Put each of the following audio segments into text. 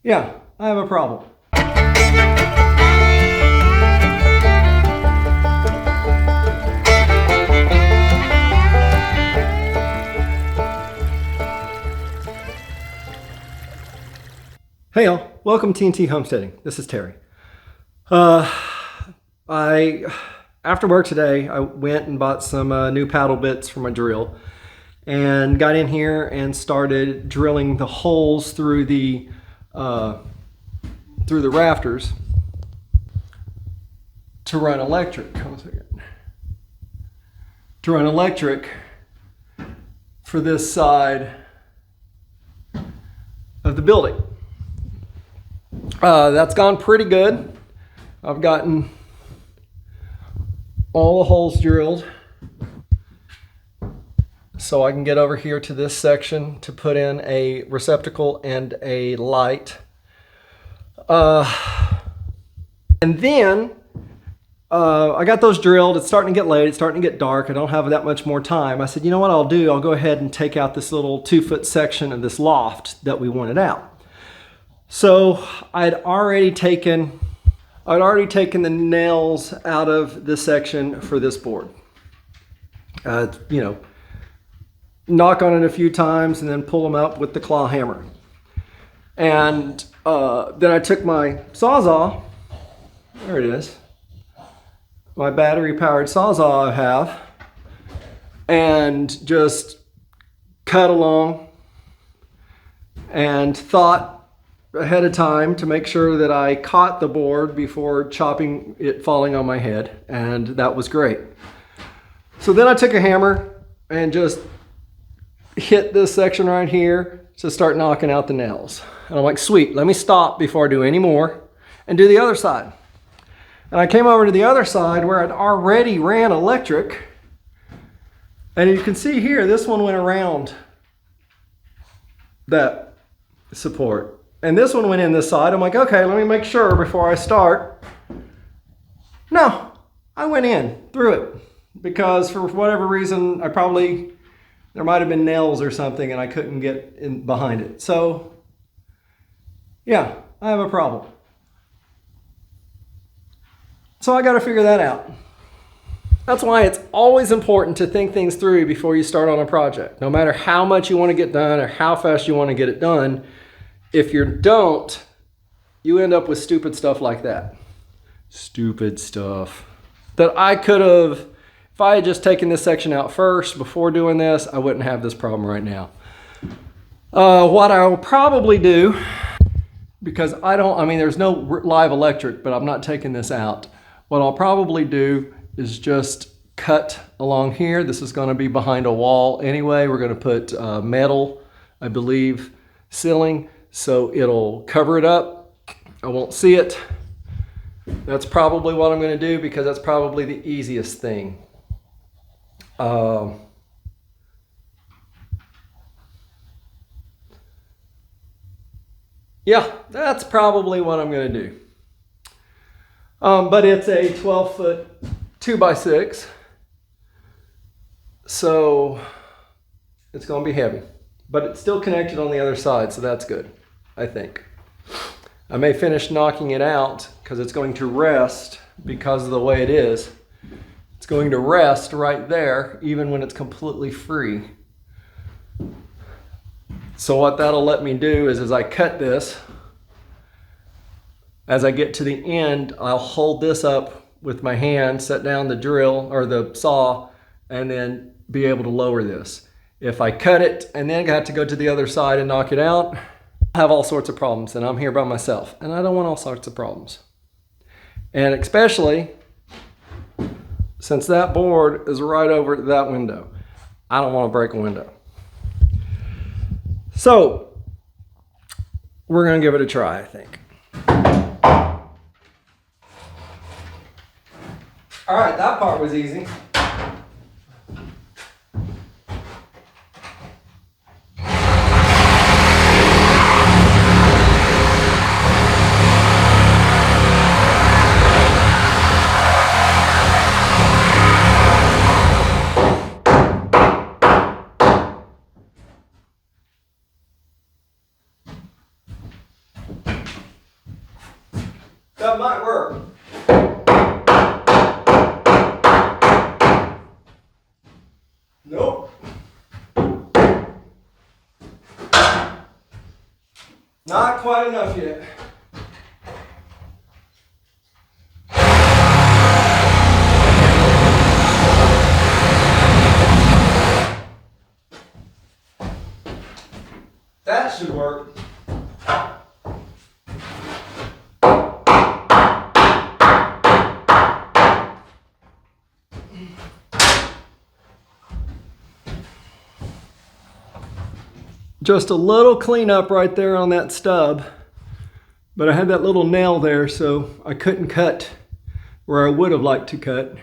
Yeah, I have a problem. Hey y'all, welcome to T&T Homesteading. This is Terry. After work today, I went and bought some new paddle bits for my drill and got in here and started drilling the holes through the rafters to run electric. To run electric for this side of the building. That's gone pretty good. I've gotten all the holes drilled so I can get over here to this section to put in a receptacle and a light. And then I got those drilled. It's starting to get late. It's starting to get dark. I don't have that much more time. I said, you know what I'll do? I'll go ahead and take out this little 2-foot section of this loft that we wanted out. So I'd already taken the nails out of this section for this board. Knock on it a few times and then pull them up with the claw hammer. And then I took my Sawzall, there it is, my battery powered Sawzall I have, and just cut along and thought ahead of time to make sure that I caught the board before chopping it falling on my head, and that was great. So then I took a hammer and just hit this section right here to start knocking out the nails. And I'm like, sweet, let me stop before I do any more and do the other side. And I came over to the other side where I'd already ran electric, and you can see here, this one went around that support. And this one went in this side. I'm like, okay, let me make sure before I start. No, I went in through it because for whatever reason, there might have been nails or something and I couldn't get in behind it. So yeah, I have a problem. So I got to figure that out. That's why it's always important to think things through before you start on a project. No matter how much you want to get done or how fast you want to get it done, if you don't, you end up with stupid stuff like that. Stupid stuff. That I could have, if I had just taken this section out first before doing this, I wouldn't have this problem right now. What I'll probably do, because there's no live electric, but I'm not taking this out. What I'll probably do is just cut along here. This is going to be behind a wall anyway. We're going to put metal, I believe, ceiling. So it'll cover it up. I won't see it. That's probably what I'm going to do because that's probably the easiest thing. Yeah, that's probably what I'm going to do. But it's a 12-foot 2x6. So it's going to be heavy. But it's still connected on the other side, so that's good. I think. I may finish knocking it out because it's going to rest because of the way it is. It's going to rest right there even when it's completely free. So what that'll let me do is as I cut this, as I get to the end, I'll hold this up with my hand, set down the drill or the saw, and then be able to lower this. If I cut it and then got to go to the other side and knock it out, I have all sorts of problems, and I'm here by myself, and I don't want all sorts of problems. And especially since that board is right over that window, I don't want to break a window. So we're going to give it a try, I think. All right, that part was easy. that might work. Nope. Not quite enough yet. That should work. Just a little cleanup right there on that stub, but I had that little nail there, so I couldn't cut where I would have liked to cut.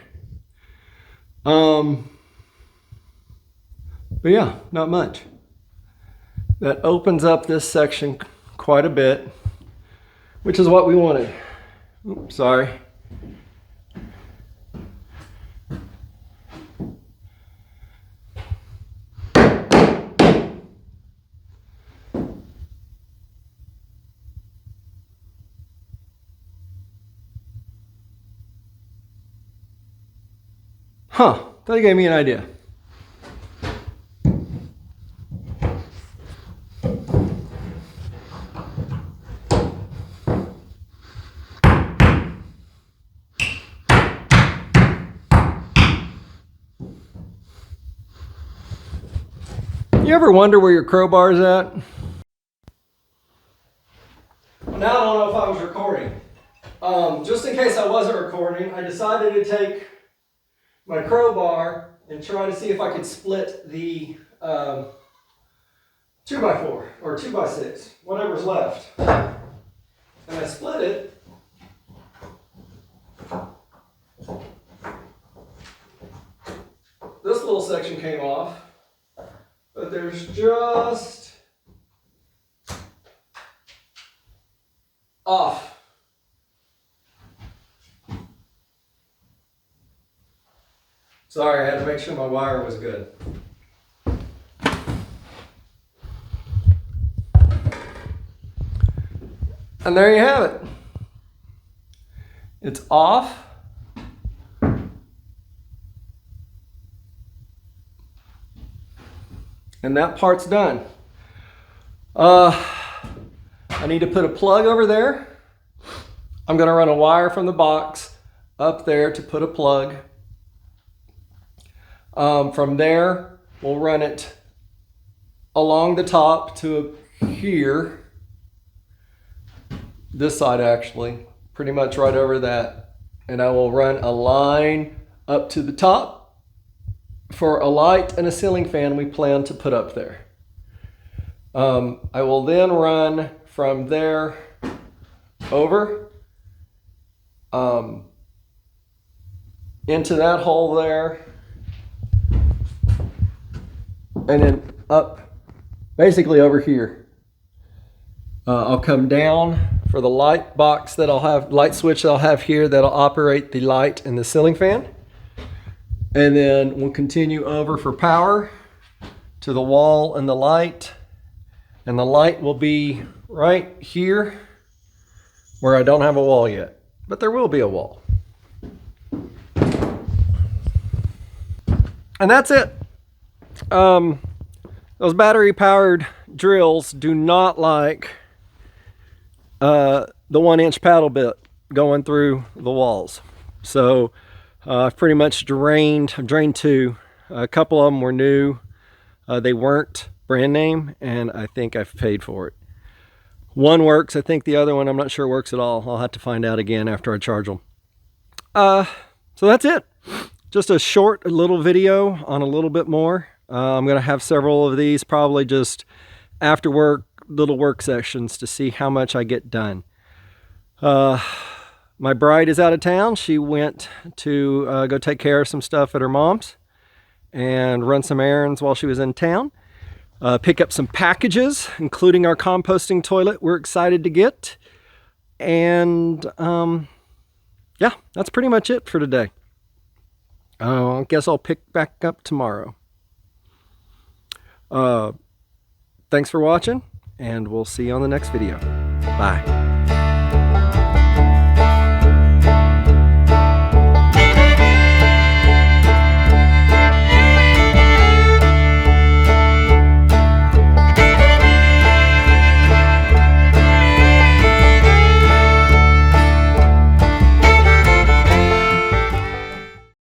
But yeah, not much. That opens up this section quite a bit, which is what we wanted. Oops, sorry. Huh, that gave me an idea. You ever wonder where your crowbar's at? Well, now I don't know if I was recording. Just in case I wasn't recording, I decided to take my crowbar and try to see if I could split the 2x4 or 2x6, whatever's left. And I split it. This little section came off, but there's just off. Sorry, I had to make sure my wire was good. And there you have it. It's off. And that part's done. I need to put a plug over there. I'm going to run a wire from the box up there to put a plug. From there, we'll run it along the top to here. This side actually, pretty much right over that. And I will run a line up to the top for a light and a ceiling fan we plan to put up there. I will then run from there over into that hole there, and then up basically over here. I'll come down for the light box that I'll have, light switch that I'll have here that'll operate the light and the ceiling fan. And then we'll continue over for power to the wall and the light. And the light will be right here where I don't have a wall yet, but there will be a wall. And that's it. Those battery powered drills do not like the 1-inch paddle bit going through the walls. So I've pretty much I've drained two. A couple of them were new. They weren't brand name, and I think I've paid for it. One works. I think the other one, I'm not sure works at all. I'll have to find out again after I charge them. So that's it. Just a short little video on a little bit more. I'm going to have several of these, probably just after work, little work sessions to see how much I get done. My bride is out of town. She went to go take care of some stuff at her mom's and run some errands while she was in town. Pick up some packages, including our composting toilet we're excited to get. And yeah, that's pretty much it for today. I guess I'll pick back up tomorrow. Thanks for watching, and we'll see you on the next video. Bye.